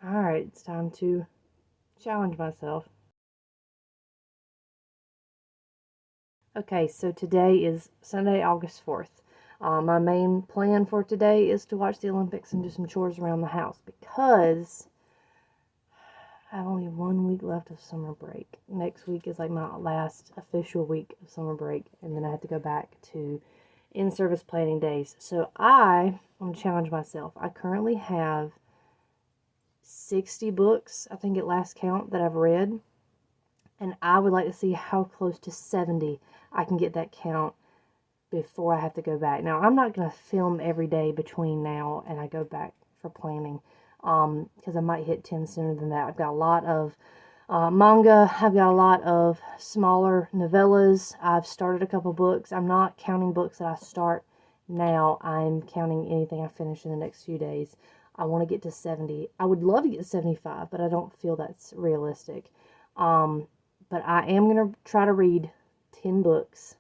Alright, it's time to challenge myself. Okay, so today is Sunday, August 4th. My main plan for today is to watch the Olympics and do some chores around the house because I have only 1 week left of summer break. Next week is like my last official week of summer break, and then I have to go back to in-service planning days. So I want to challenge myself. I currently have 60 books, I think at last count, that I've read. And I would like to see how close to 70 I can get that count before I have to go back. Now, I'm not going to film every day between now and I go back for planning, because I might hit 10 sooner than that. I've got a lot of manga. I've got a lot of smaller novellas. I've started a couple books. I'm not counting books that I start now. I'm counting anything I finish in the next few days. I want to get to 70. I would love to get to 75, but I don't feel that's realistic. But I am going to try to read 10 books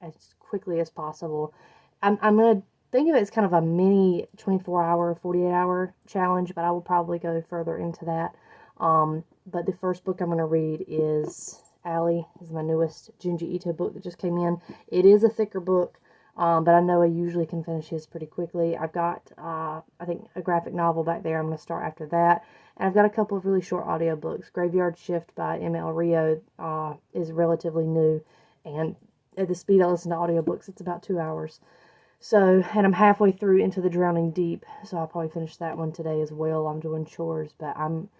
as quickly as possible. I'm going to think of it as kind of a mini 24-hour, 48-hour challenge, but I will probably go further into that. But the first book I'm going to read is Allie. This is my newest Junji Ito book that just came in. It is a thicker book, but I know I usually can finish his pretty quickly. I've got, I think, a graphic novel back there. I'm going to start after that. And I've got a couple of really short audiobooks. Graveyard Shift by M.L. Rio is relatively new. And at the speed I listen to audiobooks, it's about 2 hours. So, and I'm halfway through Into the Drowning Deep, so I'll probably finish that one today as well. I'm doing chores, but I'm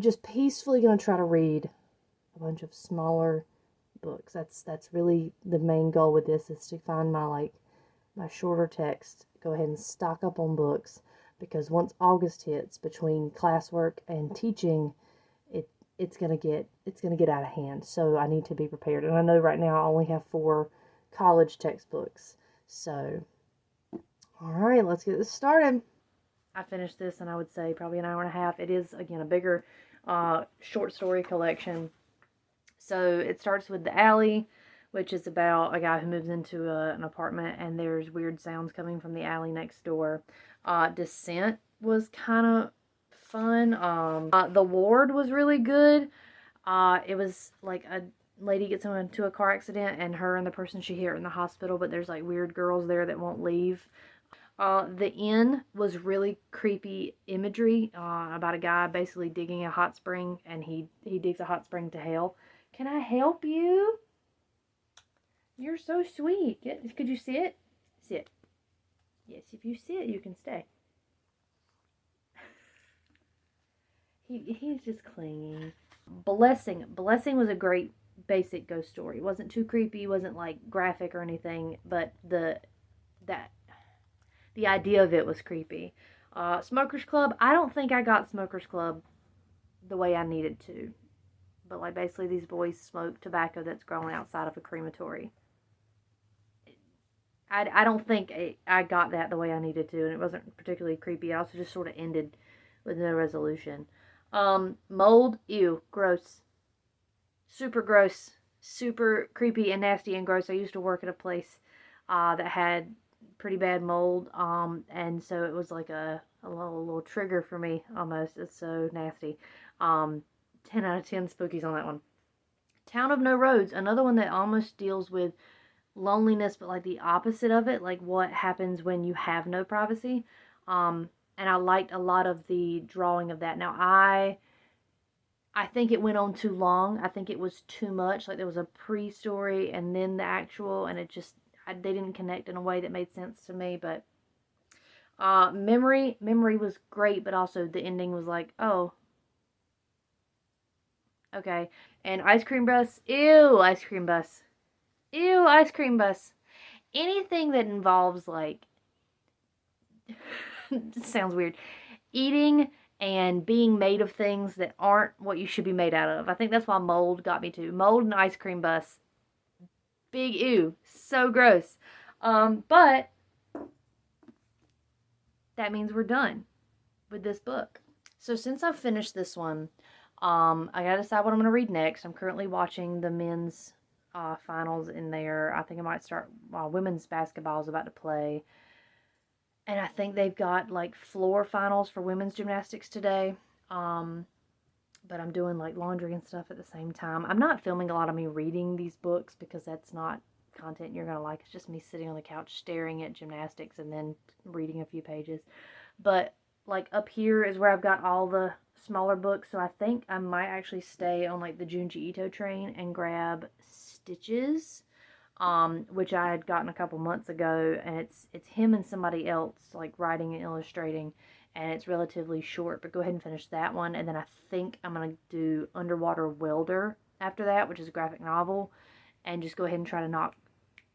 just peacefully going to try to read a bunch of smaller books. That's really the main goal with this, is to find my shorter text, go ahead and stock up on books, because once August hits, between classwork and teaching, it's gonna get out of hand. So I need to be prepared. And I know right now I only have 4 college textbooks. So, all right, let's get this started. I finished this in, I would say, probably an hour and a half. It is, again, a bigger short story collection. So it starts with The Alley, which is about a guy who moves into an apartment and there's weird sounds coming from the alley next door. Descent was kind of fun. The Ward was really good. It was like a lady gets into a car accident and her and the person she hit are in the hospital, but there's like weird girls there that won't leave. The Inn was really creepy imagery about a guy basically digging a hot spring, and he digs a hot spring to hell. Can I help you? You're so sweet. Could you sit? Sit. Yes, if you sit, you can stay. He's just clinging. Blessing was a great basic ghost story. It wasn't too creepy, wasn't like graphic or anything, but that the idea of it was creepy. Smokers Club, I don't think I got Smokers Club the way I needed to. But like basically these boys smoke tobacco that's grown outside of a crematory. I don't think I got that the way I needed to, and it wasn't particularly creepy. It also just sort of ended with no resolution. Mold, ew, gross. Super gross. Super creepy and nasty and gross. I used to work at a place that had pretty bad mold, and so it was like a little trigger for me almost. It's so nasty. 10 out of 10 spookies on that one. Town of No Roads, another one that almost deals with loneliness, but like the opposite of it, like what happens when you have no privacy. And I liked a lot of the drawing of that. Now, I think it went on too long. I think it was too much. Like there was a pre-story and then the actual, and it just they didn't connect in a way that made sense to me. But memory was great, but also the ending was like, oh, okay. And Ice Cream Bus, ew, Ice Cream Bus, ew, Ice Cream Bus. Anything that involves like sounds weird, eating and being made of things that aren't what you should be made out of. I think that's why mold got me too. Mold and Ice Cream Bus, big ew, so gross. But that means we're done with this book. So since I've finished this one, I gotta decide what I'm gonna read next. I'm currently watching the men's finals in there. I think I might start. Women's basketball is about to play. And I think they've got like floor finals for women's gymnastics today. But I'm doing like laundry and stuff at the same time. I'm not filming a lot of me reading these books because that's not content you're gonna like. It's just me sitting on the couch staring at gymnastics and then reading a few pages. But like up here is where I've got all the smaller books, so I think I might actually stay on like the Junji Ito train and grab Stitches, which I had gotten a couple months ago, and it's him and somebody else like writing and illustrating, and it's relatively short. But go ahead and finish that one, and then I think I'm gonna do Underwater Welder after that, which is a graphic novel, and just go ahead and try to knock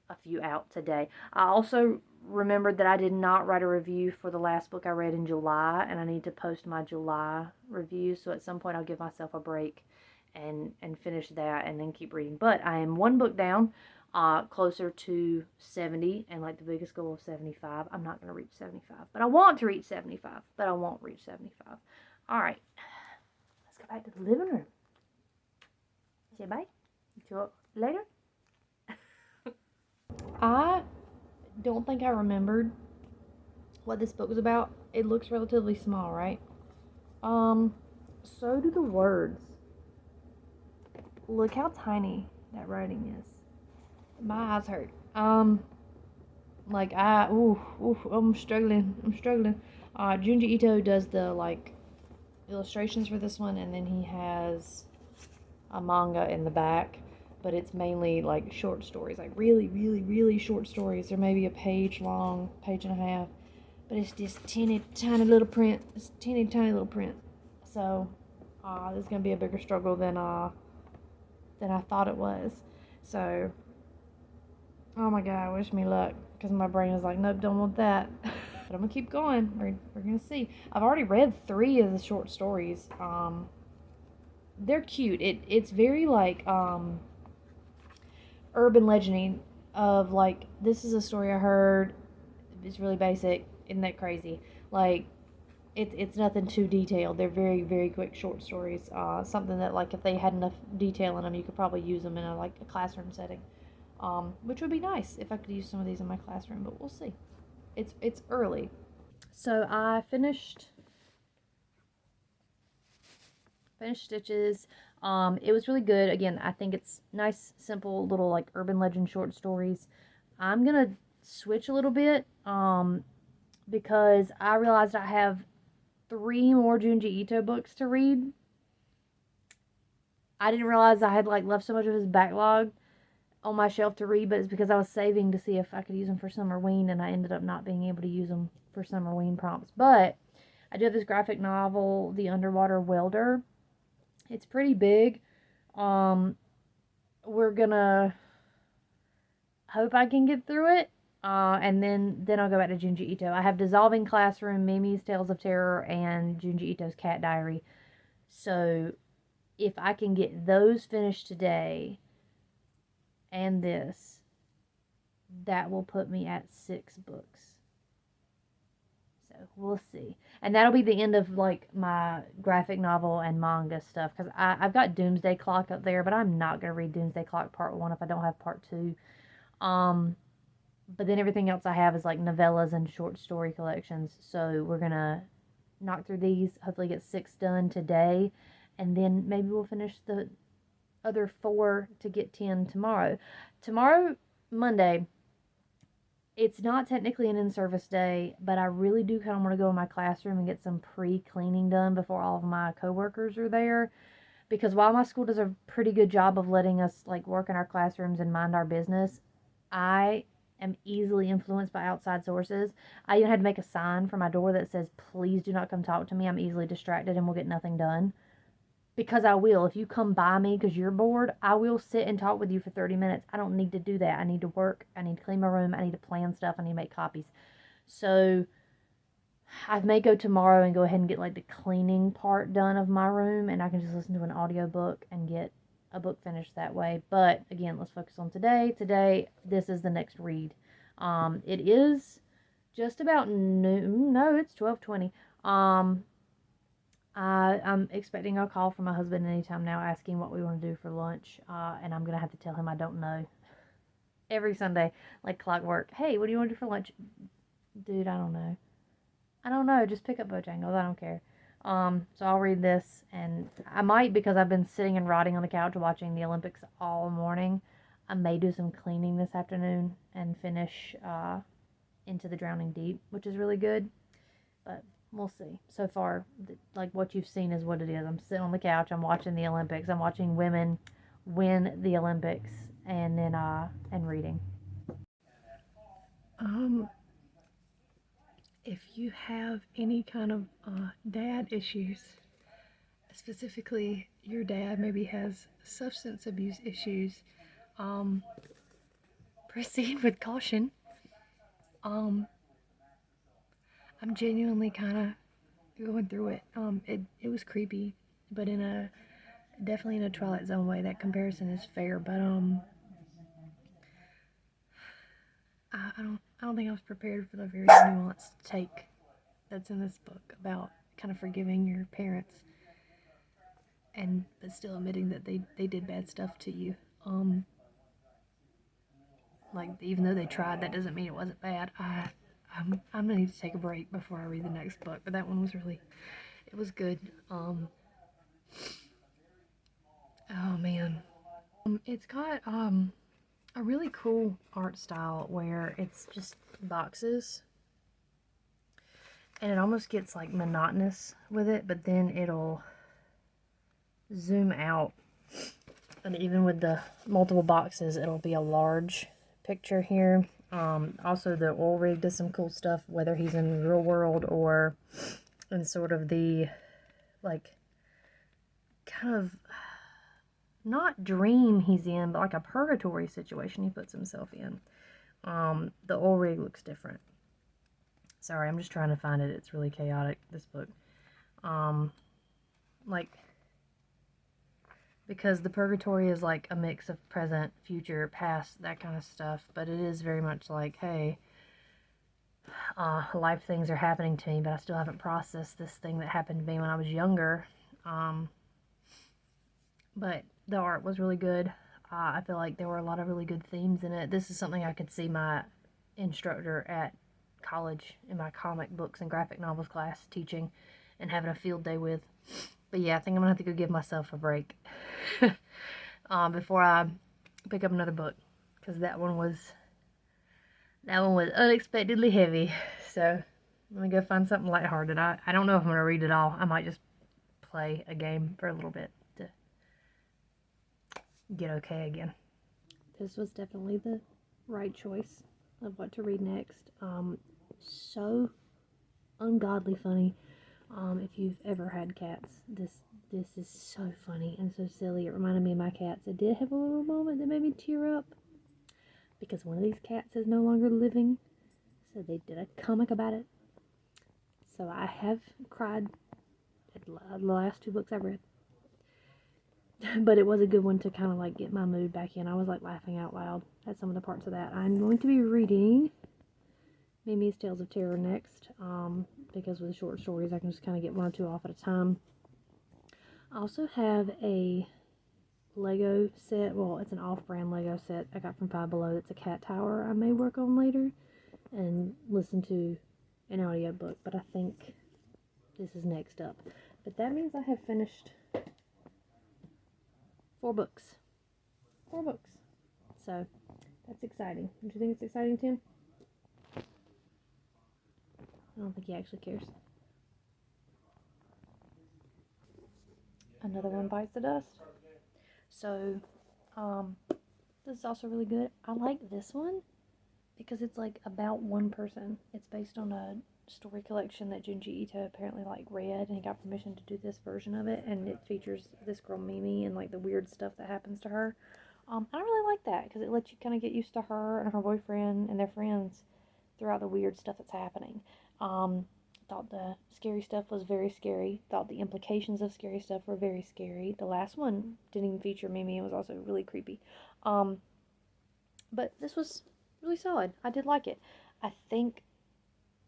a few out today. I also remembered that I did not write a review for the last book I read in July, and I need to post my July review. So at some point I'll give myself a break and finish that and then keep reading. But I am one book down, closer to 70, and like the biggest goal of 75. I'm not going to reach 75, but I want to reach 75, but I won't reach 75. All right, let's go back to the living room. Say bye. See you later. I don't think I remembered what this book was about. It looks relatively small, right? So do the words. Look how tiny that writing is. My eyes hurt. I'm struggling. Junji Ito does the like illustrations for this one, and then he has a manga in the back, but it's mainly like short stories, like really, really, really short stories. They're maybe a page long, page and a half, but it's just teeny tiny little print. It's teeny tiny little print. So, this is gonna be a bigger struggle than I thought it was. So, oh my god, wish me luck, because my brain is like, nope, don't want that. But I'm gonna keep going. We're gonna see. I've already read 3 of the short stories. They're cute. It's very like urban legending of like, this is a story I heard. It's really basic. Isn't that crazy? Like, it's nothing too detailed. They're very, very quick short stories. Something that like if they had enough detail in them, you could probably use them in a like a classroom setting. Which would be nice if I could use some of these in my classroom, but we'll see. It's early. So I finished Stitches. It was really good. Again, I think it's nice, simple, little like urban legend short stories. I'm gonna switch a little bit, because I realized I have 3 more Junji Ito books to read. I didn't realize I had like left so much of his backlog on my shelf to read, but it's because I was saving to see if I could use them for Summerween, and I ended up not being able to use them for Summerween prompts. But I do have this graphic novel, The Underwater Welder. It's pretty big. We're gonna hope I can get through it. And then I'll go back to Junji Ito. I have Dissolving Classroom, Mimi's Tales of Terror, and Junji Ito's Cat Diary. So if I can get those finished today and this, that will put me at 6 books. So we'll see. And that'll be the end of like my graphic novel and manga stuff, because I've got Doomsday Clock up there, but I'm not going to read Doomsday Clock Part 1 if I don't have Part 2. But then everything else I have is like novellas and short story collections. So we're going to knock through these, hopefully get 6 done today, and then maybe we'll finish the other 4 to get 10 tomorrow. Tomorrow, Monday, it's not technically an in-service day, but I really do kind of want to go in my classroom and get some pre-cleaning done before all of my coworkers are there. Because while my school does a pretty good job of letting us like work in our classrooms and mind our business, I am easily influenced by outside sources. I even had to make a sign for my door that says, please do not come talk to me. I'm easily distracted and will get nothing done. Because I will. If you come by me because you're bored, I will sit and talk with you for 30 minutes. I don't need to do that. I need to work. I need to clean my room. I need to plan stuff. I need to make copies. So I may go tomorrow and go ahead and get like the cleaning part done of my room, and I can just listen to an audiobook and get a book finished that way. But again, let's focus on today. Today, this is the next read. It is just about noon. No, it's 12:20. I'm expecting a call from my husband anytime now asking what we want to do for lunch, and I'm going to have to tell him I don't know. Every Sunday, like clockwork. Hey, what do you want to do for lunch? Dude, I don't know. I don't know. Just pick up Bojangles. I don't care. So I'll read this, and I might, because I've been sitting and rotting on the couch watching the Olympics all morning. I may do some cleaning this afternoon and finish Into the Drowning Deep, which is really good. But we'll see. So far, like what you've seen is what it is. I'm sitting on the couch. I'm watching the Olympics. I'm watching women win the Olympics, and then and reading. Um, if you have any kind of dad issues, specifically your dad maybe has substance abuse issues, um, proceed with caution. Um, I'm genuinely kind of going through it. It was creepy, but in a definitely in a Twilight Zone way. That comparison is fair, but I don't think I was prepared for the very nuanced take that's in this book about kind of forgiving your parents and but still admitting that they did bad stuff to you. Like even though they tried, that doesn't mean it wasn't bad. I'm gonna need to take a break before I read the next book. But that one was really, it was good. Oh man, it's got a really cool art style where it's just boxes, and it almost gets like monotonous with it. But then it'll zoom out, and even with the multiple boxes, it'll be a large picture here. Also, the oil rig does some cool stuff, whether he's in the real world or in sort of the, like, kind of, not dream he's in, but like a purgatory situation he puts himself in. The oil rig looks different. Sorry, I'm just trying to find it. It's really chaotic, this book. Like, because the purgatory is like a mix of present, future, past, that kind of stuff, but it is very much like, hey, life things are happening to me, but I still haven't processed this thing that happened to me when I was younger. But the art was really good. I feel like there were a lot of really good themes in it. This is something I could see my instructor at college in my comic books and graphic novels class teaching and having a field day with. But yeah, I think I'm gonna have to go give myself a break before I pick up another book, because that one was unexpectedly heavy. So let me go find something lighthearted. I don't know if I'm gonna read it all. I might just play a game for a little bit to get okay again. This was definitely the right choice of what to read next. So ungodly funny. If you've ever had cats, this is so funny and so silly. It reminded me of my cats. It did have a little moment that made me tear up because one of these cats is no longer living, so they did a comic about it. So I have cried at the last two books I've read. But it was a good one to kind of like get my mood back in. I was like laughing out loud at some of the parts of that. I'm going to be reading Mimi's Tales of Terror next, because with the short stories I can just kind of get one or two off at a time. I also have a Lego set. Well, it's an off-brand Lego set I got from Five Below. It's a cat tower I may work on later and listen to an audiobook, but I think this is next up. But that means I have finished 4 books. 4 books. So that's exciting. Don't you think it's exciting, Tim? I don't think he actually cares. Another one bites the dust. So, this is also really good. I like this one because it's like about one person. It's based on a story collection that Junji Ito apparently like read, and he got permission to do this version of it, and it features this girl Mimi and like the weird stuff that happens to her. I really like that because it lets you kind of get used to her and her boyfriend and their friends throughout the weird stuff that's happening. Thought the scary stuff was very scary. Thought the implications of scary stuff were very scary. The last one didn't even feature Mimi. It was also really creepy. But this was really solid. I did like it. I think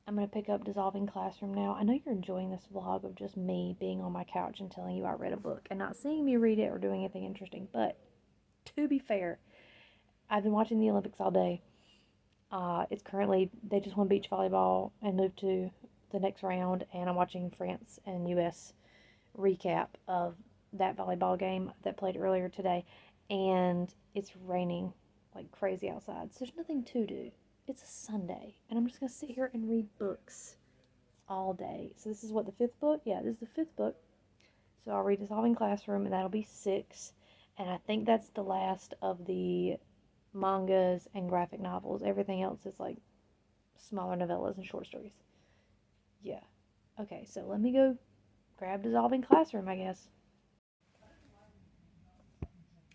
I'm going to pick up Dissolving Classroom now. I know you're enjoying this vlog of just me being on my couch and telling you I read a book and not seeing me read it or doing anything interesting. But to be fair, I've been watching the Olympics all day. It's currently, they just won beach volleyball and moved to the next round, and I'm watching France and US recap of that volleyball game that played earlier today, and it's raining like crazy outside, so there's nothing to do. It's a Sunday, and I'm just gonna sit here and read books all day. So this is what, the fifth book? Yeah, this is the fifth book. So I'll read Dissolving Classroom, and that'll be six. And I think that's the last of the mangas and graphic novels. Everything else is like smaller novellas and short stories. Yeah. Okay, so let me go grab Dissolving Classroom, I guess.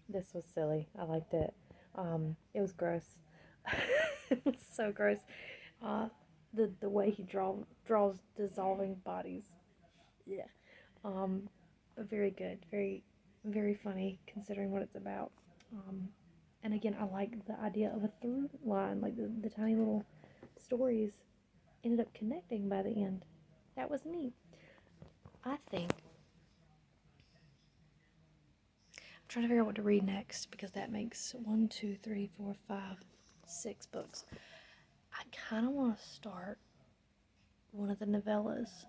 This was silly. I liked it. It was gross. It was so gross. Uh, the way he draws dissolving bodies. Yeah. Um, but very good. Very funny considering what it's about. Um, and again, I like the idea of a through line, like the tiny little stories ended up connecting by the end. That was neat. I think I'm trying to figure out what to read next because that makes one, two, three, four, five, six books. I kind of want to start one of the novellas,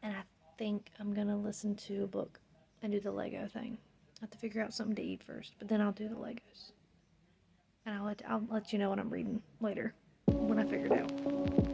and I think I'm gonna listen to a book and do the Lego thing. I have to figure out something to eat first, but then I'll do the Legos, and I'll let you know what I'm reading later when I figure it out.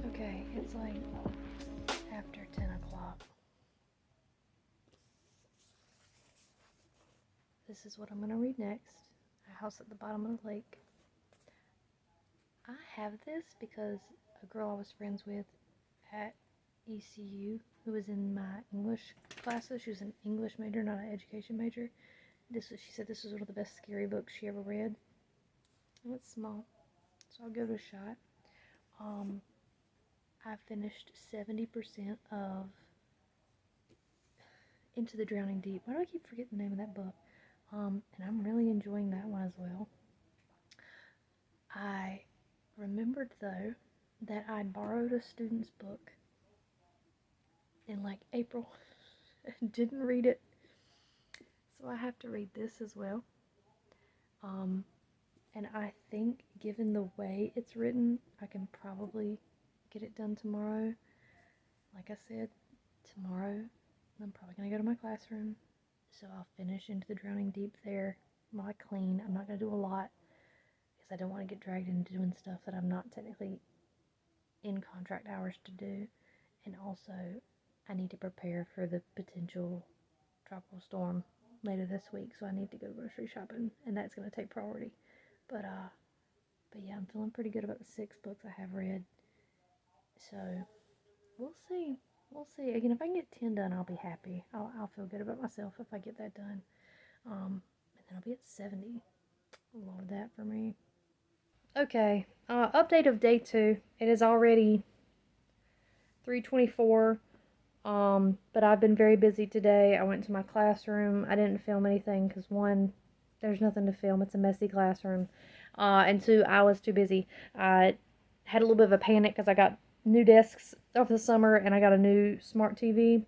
Okay, it's like after 10 o'clock. This is what I'm gonna read next. A House at the Bottom of the Lake. I have this because a girl I was friends with at ECU who was in my English classes. She was an English major, not an education major. She said this was one of the best scary books she ever read. And it's small, so I'll give it a shot. Um, I finished 70% of Into the Drowning Deep. Why do I keep forgetting the name of that book? And I'm really enjoying that one as well. I remembered though that I borrowed a student's book in like April and didn't read it, so I have to read this as well. Um, and I think, given the way it's written, I can probably get it done tomorrow. Like I said, tomorrow I'm probably gonna go to my classroom, so I'll finish Into the Drowning Deep there while I clean. I'm not gonna do a lot because I don't want to get dragged into doing stuff that I'm not technically in contract hours to do. And also, I need to prepare for the potential tropical storm later this week, so I need to go grocery shopping, and that's going to take priority. But but yeah, I'm feeling pretty good about the six books I have read. So we'll see. We'll see. Again, if I can get 10 done, I'll be happy. I'll feel good about myself if I get that done. And then I'll be at 70. Love that for me. Okay. Update of day 2. It is already 3:24. But I've been very busy today. I went to my classroom. I didn't film anything because one, there's nothing to film. It's a messy classroom. And two, I was too busy. I had a little bit of a panic because I got new desks over the summer and I got a new smart TV.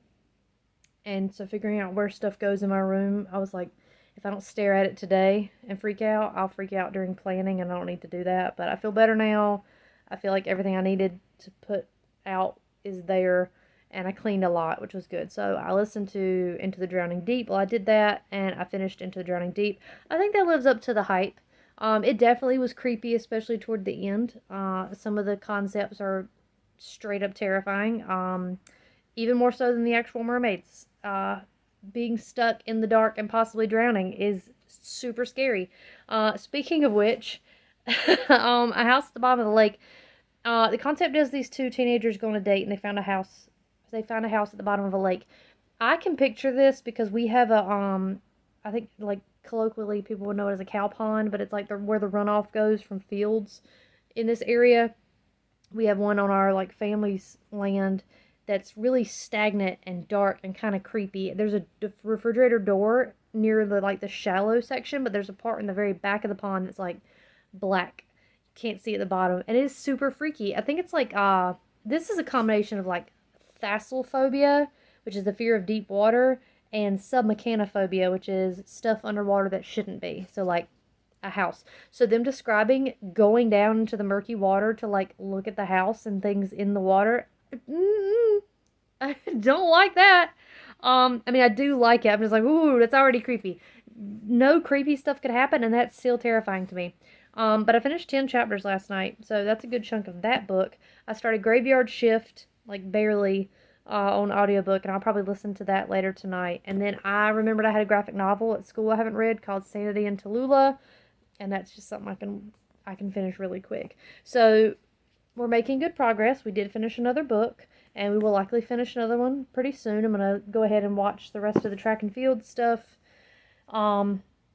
And so figuring out where stuff goes in my room, I was like, if I don't stare at it today and freak out, I'll freak out during planning and I don't need to do that. But I feel better now. I feel like everything I needed to put out is there, and I cleaned a lot, which was good. So I listened to Into the Drowning Deep. Well, I did that and I finished Into the Drowning Deep. I think that lives up to the hype. It definitely was creepy, especially toward the end. Some of the concepts are straight up terrifying. Even more so than the actual mermaids. Being stuck in the dark and possibly drowning is super scary. Speaking of which, a house at the bottom of the lake. The concept is these two teenagers go on a date and they found a house. They found a house at the bottom of a lake. I can picture this because we have a I think like colloquially people would know it as a cow pond, but it's like where the runoff goes from fields in this area. We have one on our like family's land that's really stagnant and dark and kind of creepy. There's a refrigerator door near the like the shallow section, but there's a part in the very back of the pond that's like black. You can't see at the bottom, and it is super freaky. I think it's like this is a combination of like thalassophobia, which is the fear of deep water, and submechanophobia, which is stuff underwater that shouldn't be. So like a house. So them describing going down into the murky water to like look at the house and things in the water. I don't like that. I mean, I do like it. I'm just like, ooh, that's already creepy. No creepy stuff could happen, and that's still terrifying to me. But I finished 10 chapters last night, so that's a good chunk of that book. I started Graveyard Shift, like barely, on audiobook, and I'll probably listen to that later tonight. And then I remembered I had a graphic novel at school I haven't read called Sanity in Tallulah, and that's just something I can finish really quick. So we're making good progress. We did finish another book, and we will likely finish another one pretty soon. I'm gonna go ahead and watch the rest of the track and field stuff.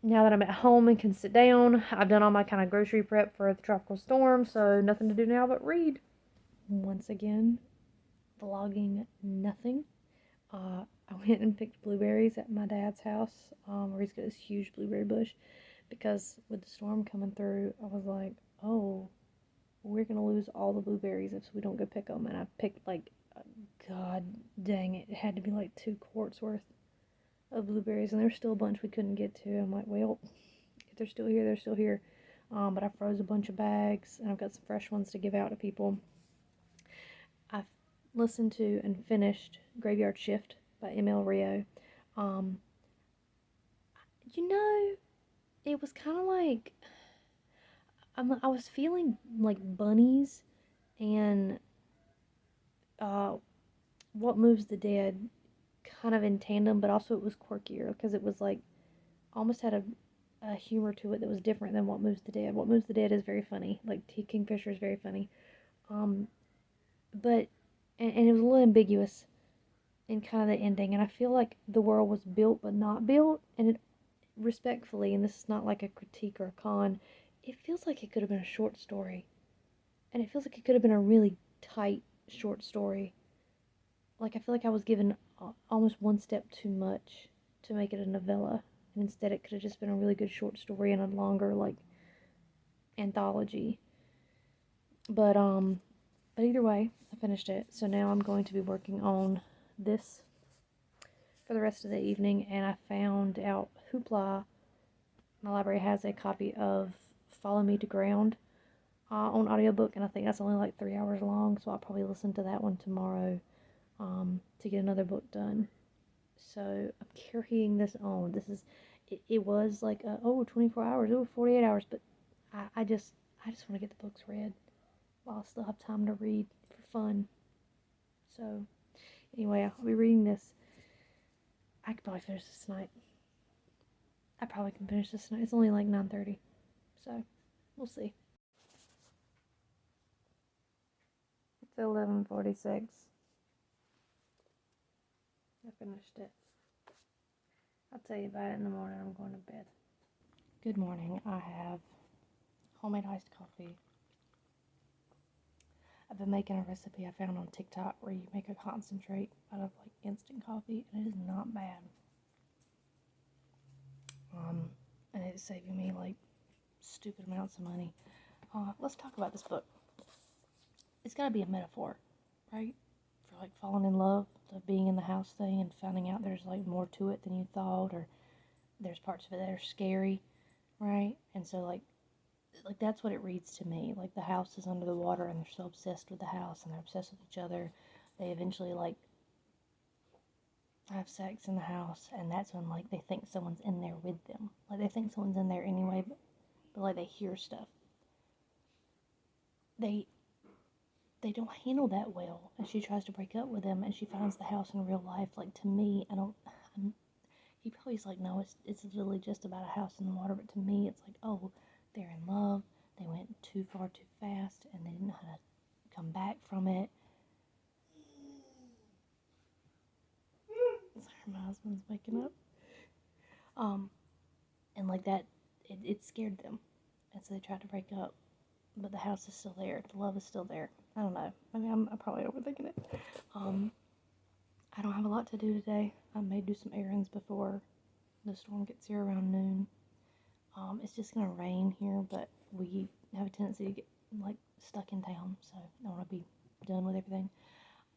Now that I'm at home and can sit down, I've done all my kind of grocery prep for the tropical storm, so nothing to do now but read. Once again, vlogging nothing. I went and picked blueberries at my dad's house, where he's got this huge blueberry bush. Because with the storm coming through, I was like, oh, we're gonna lose all the blueberries if we don't go pick them. And I picked like, god dang it, it had to be like 2 quarts worth of blueberries, and there's still a bunch we couldn't get to. I'm like, well, if they're still here, they're still here. But I froze a bunch of bags, and I've got some fresh ones to give out to people. I've listened to and finished Graveyard Shift by ML Rio. Um, you know, it was kind of like I was feeling like bunnies and What Moves the Dead kind of in tandem, but also it was quirkier because it was like almost had a humor to it that was different than What Moves the Dead. What Moves the Dead is very funny. Like T. Kingfisher is very funny. Um, but and it was a little ambiguous in kind of the ending, and I feel like the world was built but not built, and it respectfully, and this is not like a critique or a con, it feels like it could have been a short story. And it feels like it could have been a really tight short story. Like I feel like I was given almost one step too much to make it a novella, and instead it could have just been a really good short story and a longer like anthology. But but either way, I finished it. So now I'm going to be working on this for the rest of the evening, and I found out Hoopla, my library has a copy of Follow Me to Ground on audiobook, and I think that's only like 3 hours long, so I'll probably listen to that one tomorrow to get another book done. So I'm carrying this on. It was like 24 hours, 48 hours, but I just want to get the books read while I still have time to read for fun. So anyway, I'll be reading this. I could probably finish this tonight. I probably can finish this tonight. It's only like 9:30, so we'll see. It's 11:46. I finished it. I'll tell you about it in the morning. I'm going to bed. Good morning. I have homemade iced coffee, I've been making a recipe I found on TikTok where you make a concentrate out of like instant coffee, and it is not bad. And it's saving me like stupid amounts of money. Let's talk about this book. It's got to be a metaphor, right? For like falling in love, the being in the house thing, and finding out there's like more to it than you thought, or there's parts of it that are scary, right? And so like that's what it reads to me. Like the house is under the water, and they're so obsessed with the house, and they're obsessed with each other. They eventually like have sex in the house, and that's when like they think someone's in there with them. Like they think someone's in there anyway, but like they hear stuff. They they don't handle that well, and she tries to break up with him, and she finds the house in real life. Like to me, he probably is like, no, it's literally just about a house in the water, but to me, it's like, oh, they're in love. They went too far too fast, and they didn't know how to come back from it. Sorry, my husband's waking up. And like that, it scared them, and so they tried to break up, but the house is still there. The love is still there. I don't know. I mean, I'm probably overthinking it. I don't have a lot to do today. I may do some errands before the storm gets here around noon. It's just gonna rain here, but we have a tendency to get like stuck in town, so I want to be done with everything.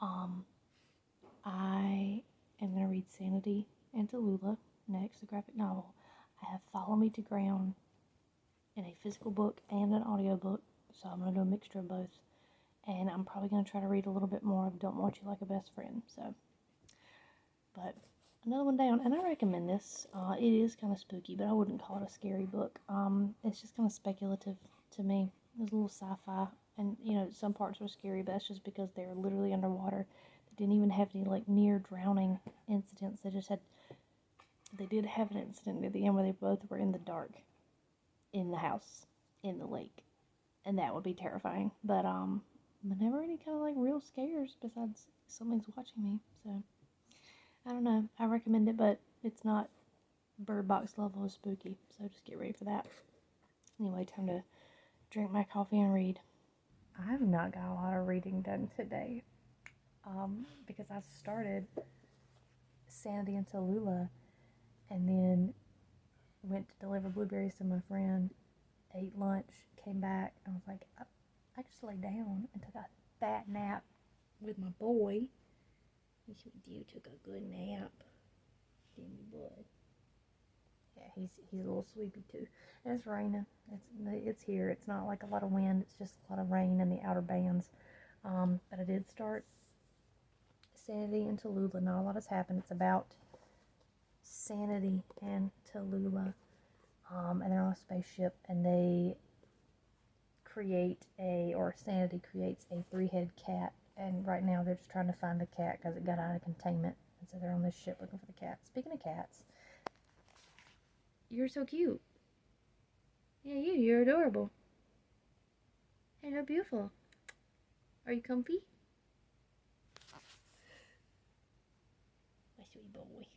I am gonna read Sanity and Tallulah next, the graphic novel. I have Follow Me to Ground in a physical book and an audiobook, so I'm gonna do a mixture of both. And I'm probably gonna try to read a little bit more of Don't Want You Like a Best Friend. So, but another one down, and I recommend this. It is kind of spooky, but I wouldn't call it a scary book. It's just kind of speculative to me. There's a little sci-fi, and you know some parts were scary, but that's just because they were literally underwater. They didn't even have any like near drowning incidents. They did have an incident near the end where they both were in the dark, in the house, in the lake, and that would be terrifying. But never any kind of like real scares besides something's watching me. So I don't know. I recommend it, but it's not Bird Box level of spooky. So just get ready for that. Anyway, time to drink my coffee and read. I have not got a lot of reading done today, because I started Sanity and Tallulah, and then went to deliver blueberries to my friend, ate lunch, came back, and I was like, I just laid down and took a fat nap with my boy. Yes, we do. Took a good nap. Didn't we, boy? Yeah, he's a little sleepy too. And it's raining. It's here. It's not like a lot of wind. It's just a lot of rain in the outer bands. But I did start Sanity and Tallulah. Not a lot has happened. It's about Sanity and Tallulah. And they're on a spaceship, and Sanity creates a 3-headed cat, and right now they're just trying to find the cat because it got out of containment, and so they're on this ship looking for the cat. Speaking of cats, you're so cute. Yeah, you're adorable. Hey, how beautiful. Are you comfy? My sweet boy.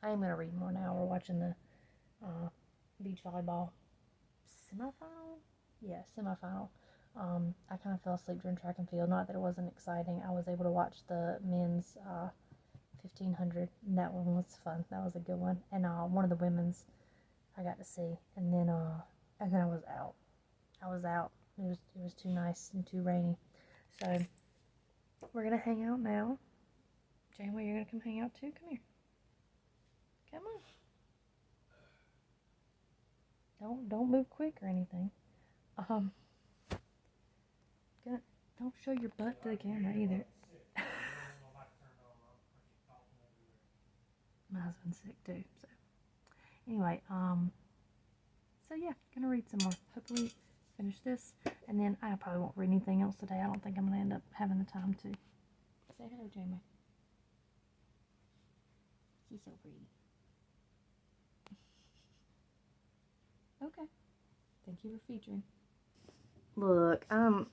I am going to read more now. We're watching the beach volleyball semifinal? Yeah, semifinal. I kind of fell asleep during track and field. Not that it wasn't exciting. I was able to watch the men's 1500, and that one was fun. That was a good one. And one of the women's I got to see, and then I was out. It was too nice and too rainy. So we're gonna hang out now. Janeway, you're gonna come hang out too. Come here. Come on. Don't move quick or anything. Don't show your butt to the camera either. My husband's sick too, so anyway, so yeah, gonna read some more. Hopefully finish this, and then I probably won't read anything else today. I don't think I'm gonna end up having the time to. Say hello, Jamie. She's so pretty. Okay. Thank you for featuring. Look, I'm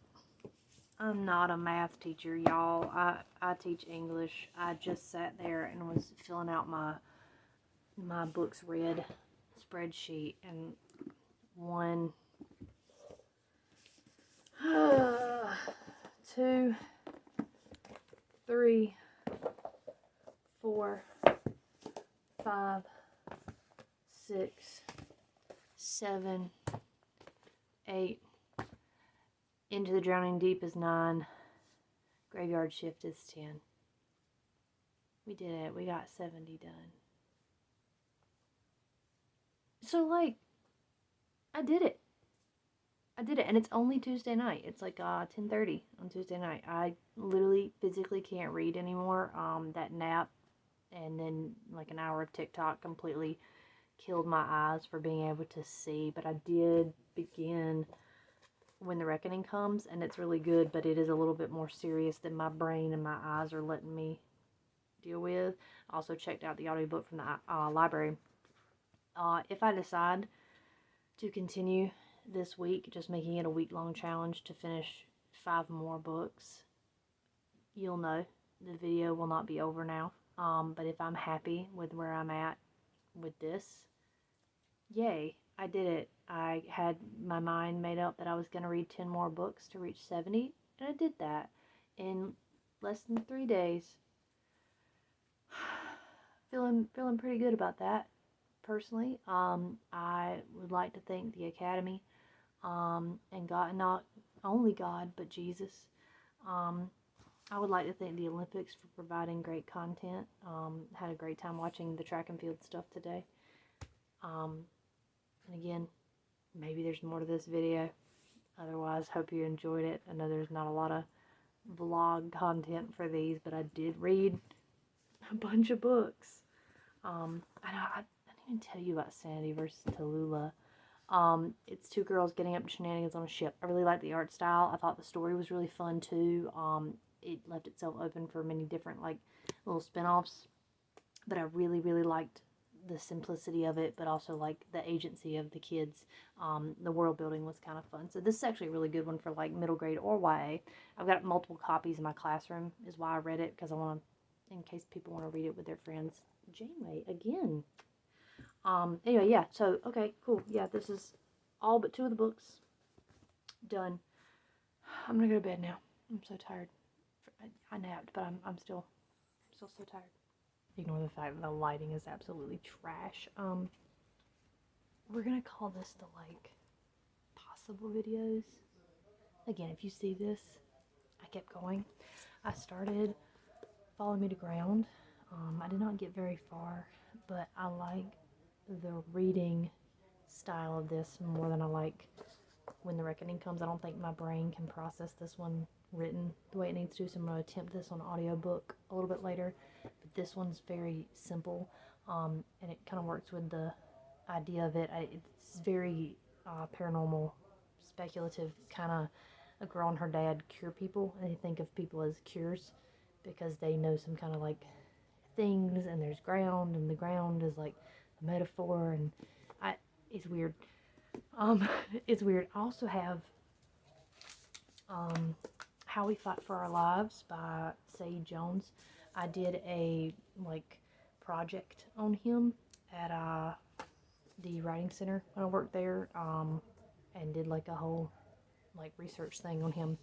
not a math teacher, y'all. I teach English. I just sat there and was filling out my books read spreadsheet, and one 2, 3, 4, 5, 6, 7, 8. Into the Drowning Deep is 9. Graveyard Shift is 10. We did it. We got 70 done. So, like, I did it. And it's only Tuesday night. It's like 10:30 on Tuesday night. I literally physically can't read anymore. That nap and then like an hour of TikTok completely killed my eyes for being able to see. But I did begin When the Reckoning Comes, and it's really good, but it is a little bit more serious than my brain and my eyes are letting me deal with. Also checked out the audiobook from the library. If I decide to continue this week, just making it a week-long challenge to finish 5 more books, you'll know the video will not be over now. But if I'm happy with where I'm at with this, yay, I did it. I had my mind made up that I was going to read 10 more books to reach 70, and I did that in less than 3 days. Feeling pretty good about that, personally. I would like to thank the Academy, and God, not only God, but Jesus. I would like to thank the Olympics for providing great content. Had a great time watching the track and field stuff today. And again, maybe there's more to this video. Otherwise, hope you enjoyed it. I know there's not a lot of vlog content for these, but I did read a bunch of books. I didn't even tell you about Sanity versus Tallulah. It's 2 girls getting up to shenanigans on a ship. I really liked the art style. I thought the story was really fun too. It left itself open for many different like little spin-offs, but I really, really liked the simplicity of it, but also like the agency of the kids. The world building was kind of fun. So this is actually a really good one for like middle grade or YA. I've got multiple copies in my classroom is why I read it, because I want to, in case people want to read it with their friends. Janeway again. Anyway, yeah, so, okay, cool. Yeah, this is all but 2 of the books done. I'm gonna go to bed now. I'm so tired. I napped, but I'm still so tired. Ignore the fact that the lighting is absolutely trash. We're gonna call this the, like, possible videos. Again, if you see this, I kept going. I started Follow Me to Ground. I did not get very far, but I like the reading style of this more than I like When the Reckoning Comes. I don't think my brain can process this one written the way it needs to, so I'm going to attempt this on audiobook a little bit later. But this one's very simple, and it kind of works with the idea of it. It's very paranormal, speculative, kind of a girl and her dad cure people, and they think of people as cures because they know some kind of like things, and there's ground, and the ground is like a metaphor, and it's weird. It's weird. I also have How We Fight for Our Lives by Sage Jones. I did a like project on him at the writing center when I worked there, and did like a whole like research thing on him.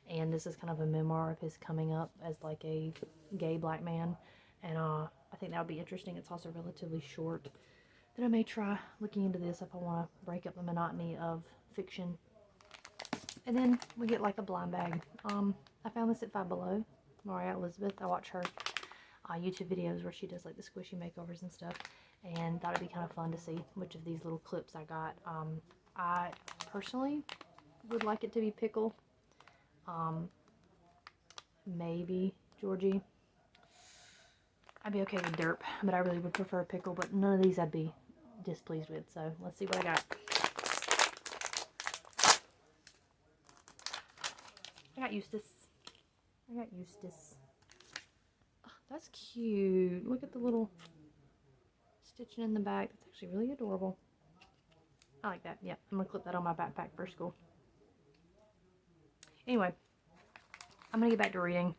And this is kind of a memoir of his coming up as like a gay black man, and I think that would be interesting. It's also relatively short. Then I may try looking into this if I want to break up the monotony of fiction. And then we get like a blind bag. I found this at Five Below, Maria Elizabeth. I watch her YouTube videos where she does like the squishy makeovers and stuff, and thought it'd be kind of fun to see which of these little clips I got. I personally would like it to be Pickle. Maybe Georgie. I'd be okay with Derp, but I really would prefer Pickle, but none of these I'd be displeased with, so let's see what I got. I got Eustace. Oh, that's cute. Look at the little stitching in the back. That's actually really adorable. I like that. Yeah, I'm going to clip that on my backpack for school. Anyway, I'm going to get back to reading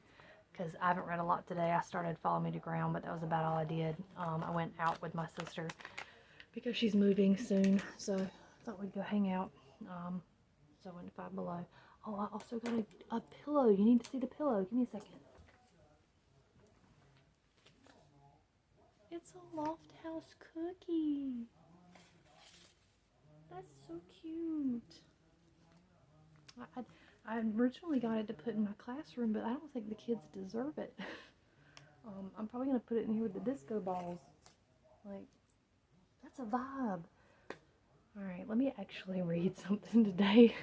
because I haven't read a lot today. I started Follow Me to Ground, but that was about all I did. I went out with my sister because she's moving soon, so I thought we'd go hang out. So I went to Five Below. Oh, I also got a pillow. You need to see the pillow. Give me a second. It's a Loft House cookie. That's so cute. I originally got it to put in my classroom, but I don't think the kids deserve it. I'm probably going to put it in here with the disco balls. Like, that's a vibe. Alright, let me actually read something today.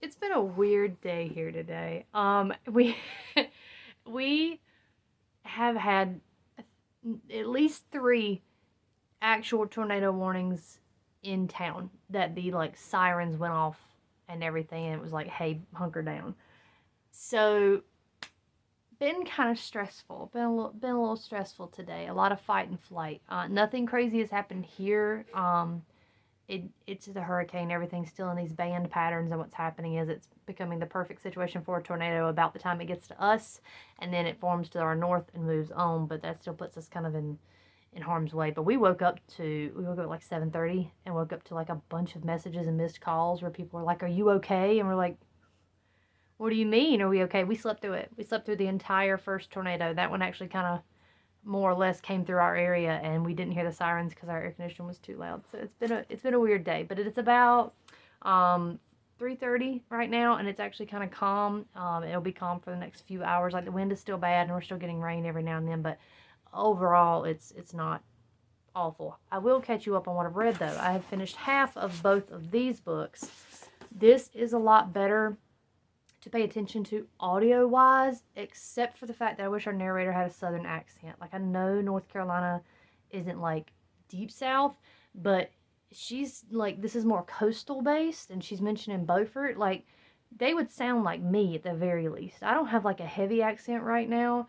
It's been a weird day here today. We we have had at least 3 actual tornado warnings in town that the like sirens went off and everything, and it was like, hey, hunker down. So been kind of stressful. Been a little stressful today. A lot of fight and flight. Nothing crazy has happened here. It's the hurricane. Everything's still in these band patterns, and what's happening is it's becoming the perfect situation for a tornado about the time it gets to us, and then it forms to our north and moves on. But that still puts us kind of in harm's way. But we woke up at like 7:30 and woke up to like a bunch of messages and missed calls where people were like, "Are you okay?" And we're like, "What do you mean? Are we okay?" We slept through it. We slept through the entire first tornado. That one actually kind of more or less came through our area, and we didn't hear the sirens because our air conditioning was too loud. So it's been a weird day, but it's about 3:30 right now, and it's actually kind of calm. It'll be calm for the next few hours. Like the wind is still bad, and we're still getting rain every now and then, but overall, it's not awful. I will catch you up on what I've read though. I have finished half of both of these books. This is a lot better to pay attention to audio wise, except for the fact that I wish our narrator had a southern accent. Like, I know North Carolina isn't like deep south, but she's like, this is more coastal based, and she's mentioning Beaufort. Like, they would sound like me at the very least. I don't have like a heavy accent right now,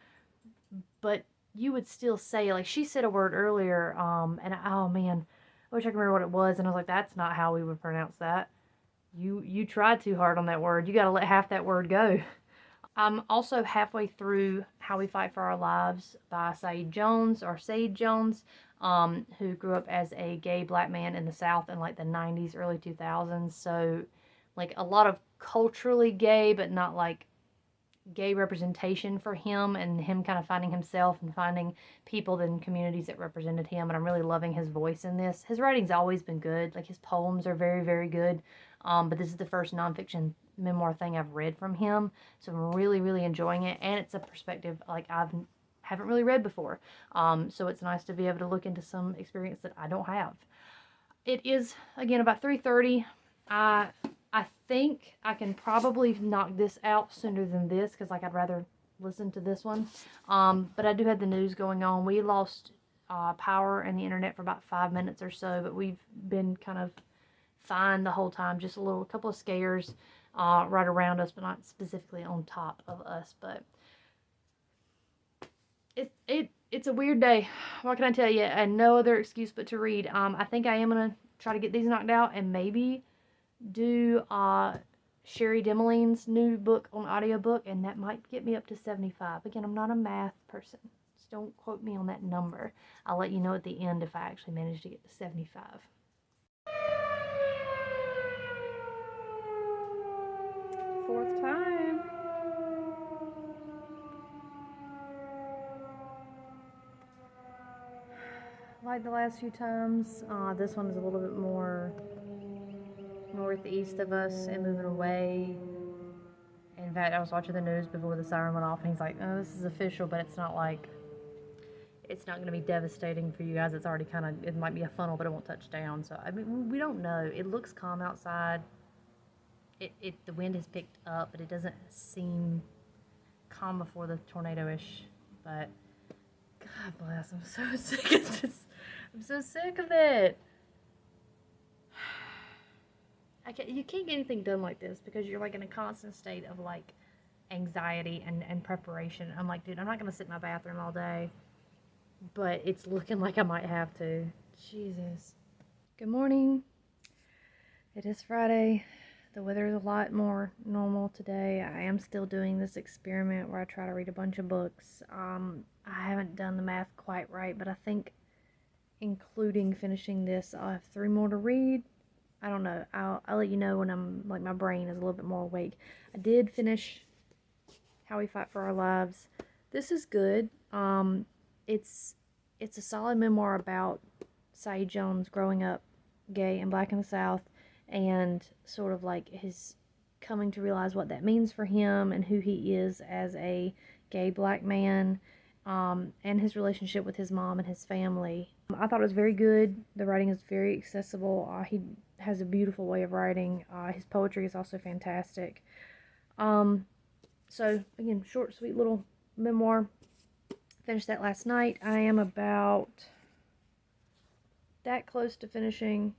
but you would still say, like, she said a word earlier, and oh man, I wish I could remember what it was, and I was like, that's not how we would pronounce that. You tried too hard on that word. You got to let half that word go. I'm also halfway through How We Fight for Our Lives by Saeed Jones, or Saeed Jones, who grew up as a gay black man in the South in like the 90s, early 2000s. So, like, a lot of culturally gay, but not like gay representation for him, and him kind of finding himself and finding people in communities that represented him. And I'm really loving his voice in this. His writing's always been good. Like, his poems are very, very good. But this is the first nonfiction memoir thing I've read from him, so I'm really, really enjoying it. And it's a perspective like haven't really read before. So it's nice to be able to look into some experience that I don't have. It is again about 3:30. I I think I can probably knock this out sooner than this, because like I'd rather listen to this one. But I do have the news going on. We lost power and the internet for about 5 minutes or so, but we've been kind of fine the whole time. Just a couple of scares right around us, but not specifically on top of us. But it's a weird day. What can I tell you? And no other excuse but to read. I think I am gonna try to get these knocked out and maybe do Sherry Demoline's new book on audiobook, and that might get me up to 75. Again, I'm not a math person. Just don't quote me on that number. I'll let you know at the end if I actually manage to get to 75. Fourth time. Like the last few times, this one is a little bit more northeast of us and moving away. In fact, I was watching the news before the siren went off, and he's like, "Oh, this is official, but it's not like it's not going to be devastating for you guys. It's already kind of, it might be a funnel, but it won't touch down." So I mean, we don't know. It looks calm outside. The wind has picked up, but it doesn't seem calm before the tornado-ish. But God bless, I'm so sick of this. I'm so sick of it. You can't get anything done like this because you're like in a constant state of like anxiety and preparation. I'm like, dude, I'm not gonna sit in my bathroom all day, but it's looking like I might have to. Jesus. Good morning. It is Friday. The weather is a lot more normal today. I am still doing this experiment where I try to read a bunch of books. I haven't done the math quite right, but I think including finishing this, I'll have 3 more to read. I don't know. I'll let you know when I'm like my brain is a little bit more awake. I did finish How We Fight for Our Lives. This is good. It's it's a solid memoir about Saeed Jones growing up gay and black in the South, and sort of like his coming to realize what that means for him and who he is as a gay black man, and his relationship with his mom and his family. I thought it was very good. The writing is very accessible. He has a beautiful way of writing. His poetry is also fantastic. Um, so again, short, sweet little memoir. Finished that last night. I am about that close to finishing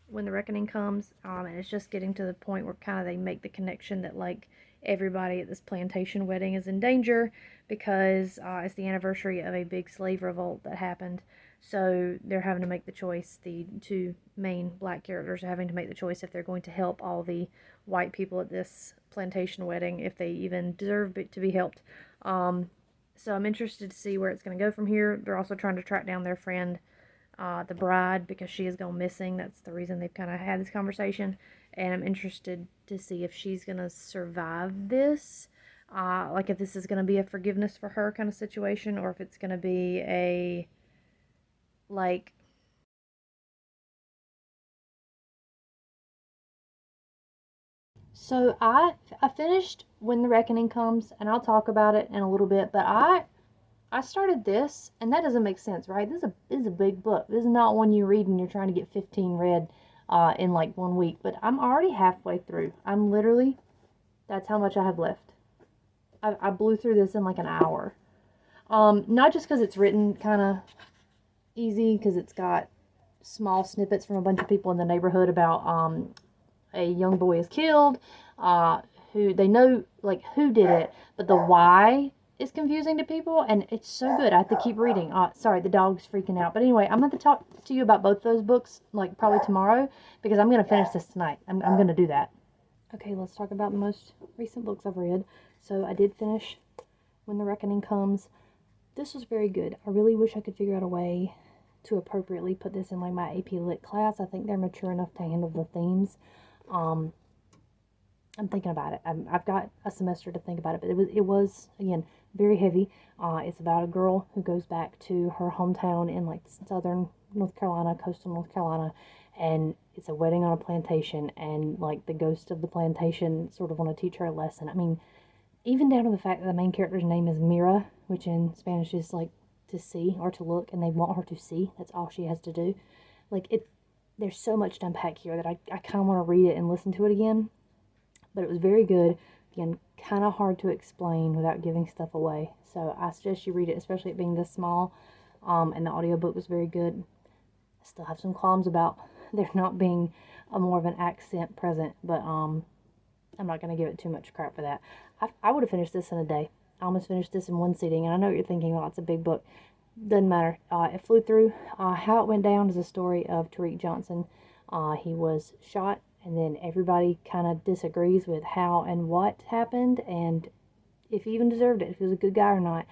When the Reckoning Comes, and it's just getting to the point where kind of they make the connection that like everybody at this plantation wedding is in danger because it's the anniversary of a big slave revolt that happened. So they're having to make the choice. The two main black characters are having to make the choice if they're going to help all the white people at this plantation wedding, if they even deserve to be helped. So I'm interested to see where it's going to go from here. They're also trying to track down their friend, the bride, because she has gone missing. That's the reason they've kind of had this conversation. And I'm interested to see if she's going to survive this. Like if this is going to be a forgiveness for her kind of situation, or if it's going to be a, like, So I finished When the Reckoning Comes, and I'll talk about it in a little bit. But I started this, and that doesn't make sense, right? This is a big book. This is not one you read and you're trying to get 15 read in like 1 week. But I'm already halfway through. I'm literally, that's how much I have left. I blew through this in like an hour. Not just because it's written kind of easy, because it's got small snippets from a bunch of people in the neighborhood about a young boy is killed, uh, who they know like who did it, but the why is confusing to people, and it's so good. I have to keep reading. Sorry, the dog's freaking out. But anyway, I'm going to talk to you about both those books like probably tomorrow because I'm going to finish this tonight. I'm going to do that. Okay, let's talk about the most recent books I've read. So I did finish When the Reckoning Comes. This was very good. I really wish I could figure out a way to appropriately put this in like my AP Lit class. I think they're mature enough to handle the themes. Um, I'm thinking about it. I've got a semester to think about it, but it was again very heavy. It's about a girl who goes back to her hometown in like southern North Carolina, coastal North Carolina, and it's a wedding on a plantation, and like the ghost of the plantation sort of want to teach her a lesson. I mean, even down to the fact that the main character's name is Mira, which in Spanish is like to see or to look, and they want her to see. That's all she has to do. Like it, there's so much to unpack here that I kind of want to read it and listen to it again. But it was very good. Again, kind of hard to explain without giving stuff away. So I suggest you read it, especially it being this small. And the audiobook was very good. I still have some qualms about there not being a more of an accent present, but I'm not going to give it too much crap for that. I would have finished this in a day. I almost finished this in one sitting, and I know what you're thinking, well, it's a big book. Doesn't matter. It flew through. How it went down is a story of Tariq Johnson. He was shot, and then everybody kind of disagrees with how and what happened, and if he even deserved it, if he was a good guy or not.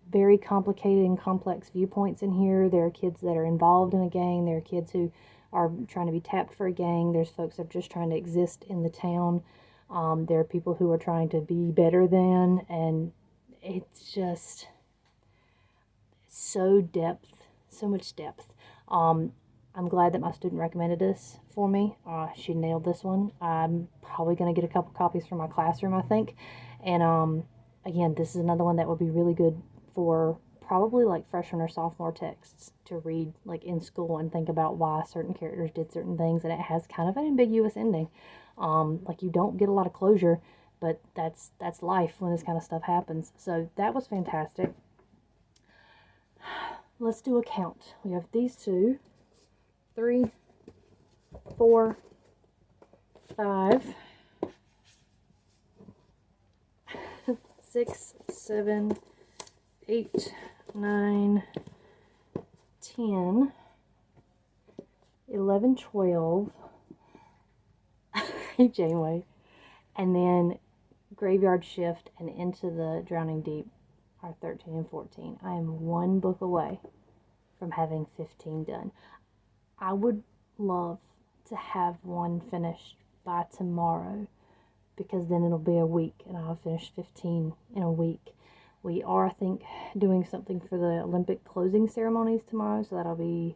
Very complicated and complex viewpoints in here. There are kids that are involved in a gang. There are kids who are trying to be tapped for a gang. There's folks that are just trying to exist in the town. There are people who are trying to be better than, and it's just so depth, so much depth. I'm glad that my student recommended this for me. She nailed this one. I'm probably going to get a couple copies for my classroom, I think. And again, this is another one that would be really good for probably like freshman or sophomore texts to read like in school and think about why certain characters did certain things. And it has kind of an ambiguous ending. Like you don't get a lot of closure, but that's life when this kind of stuff happens. So that was fantastic. Let's do a count. We have these two, 3, 4, 5, 6, 7, 8, 9, 10, 11, 12. Hey, Janeway. And then Graveyard Shift and Into the Drowning Deep are 13 and 14. I am one book away from having 15 done. I would love to have one finished by tomorrow, because then it'll be a week and I'll finish 15 in a week. We are, I think, doing something for the Olympic closing ceremonies tomorrow, so that'll be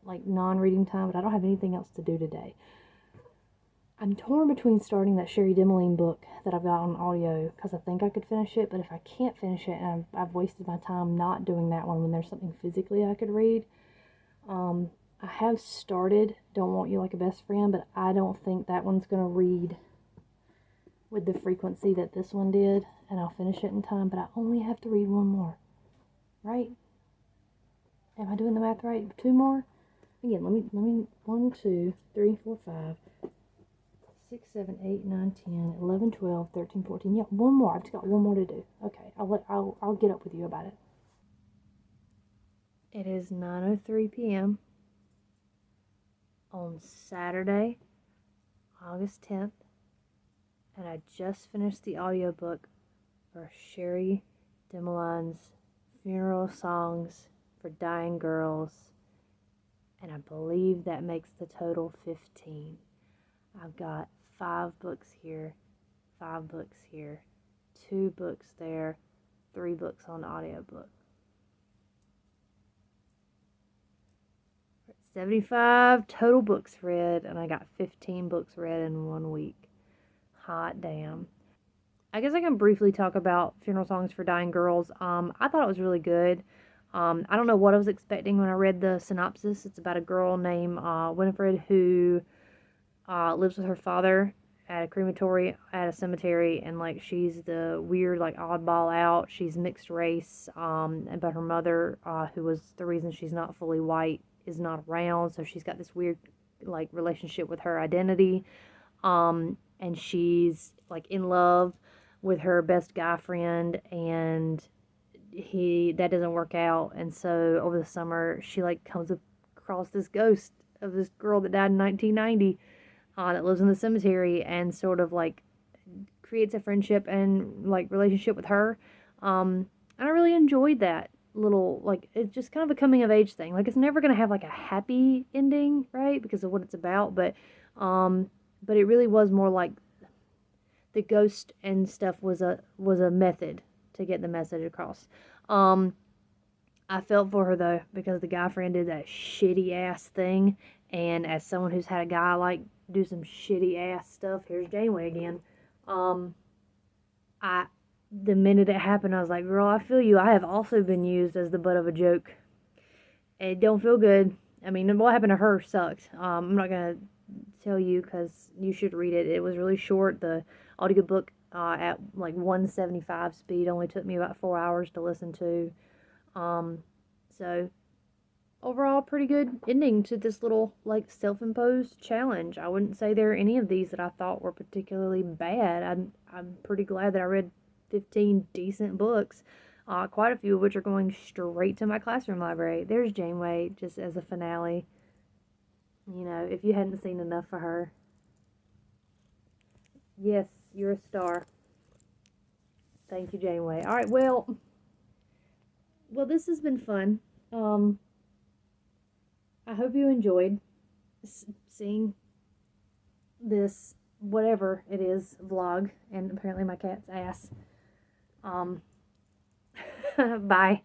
like non-reading time, but I don't have anything else to do today. I'm torn between starting that Sherry Demoline book that I've got on audio, because I think I could finish it, but if I can't finish it and I've wasted my time not doing that one when there's something physically I could read. I have started Don't Want You Like a Best Friend, but I don't think that one's going to read with the frequency that this one did, and I'll finish it in time, but I only have to read one more, right? Am I doing the math right? Two more? Again, let me, 1, 2, 3, 4, 5, 6, 7, 8, 9, 10, 11, 12, 13, 14. Yeah, one more. I've just got one more to do. Okay, I'll get up with you about it. It is 9:03 p.m. on Saturday, August 10th, and I just finished the audiobook for Sherry Demoline's Funeral Songs for Dying Girls, and I believe that makes the total 15. I've got 5 books here, 5 books here, 2 books there, 3 books on the audiobook. 75 total books read, and I got 15 books read in 1 week. Hot damn. I guess I can briefly talk about Funeral Songs for Dying Girls. I thought it was really good. I don't know what I was expecting when I read the synopsis. It's about a girl named Winifred who lives with her father at a crematory at a cemetery, and like she's the weird like oddball out. She's mixed race, but her mother, who was the reason she's not fully white, is not around, so she's got this weird like relationship with her identity. And she's like in love with her best guy friend, and that doesn't work out, and so over the summer she like comes across this ghost of this girl that died in 1990, that lives in the cemetery, and sort of like creates a friendship and like relationship with her. And I really enjoyed that little, like, it's just kind of a coming of age thing. Like, it's never gonna have like a happy ending, right, because of what it's about, but it really was more like the ghost and stuff was a method to get the message across. I felt for her though, because the guy friend did that shitty ass thing, and as someone who's had a guy like do some shitty ass stuff, here's Janeway again. Um, I the minute it happened, I was like, girl, I feel you. I have also been used as the butt of a joke. It don't feel good. I mean, what happened to her sucked. I'm not gonna tell you because you should read it. It was really short. The audiobook at like 175 speed only took me about 4 hours to listen to. Um, so overall, pretty good ending to this little like self-imposed challenge. I wouldn't say there are any of these that I thought were particularly bad. I'm pretty glad that I read 15 decent books. Quite a few of which are going straight to my classroom library. There's Janeway just as a finale. You know, if you hadn't seen enough for her. Yes, you're a star. Thank you, Janeway. All right, well, this has been fun. Um, I hope you enjoyed seeing this whatever it is vlog, and apparently my cat's ass. Um, bye.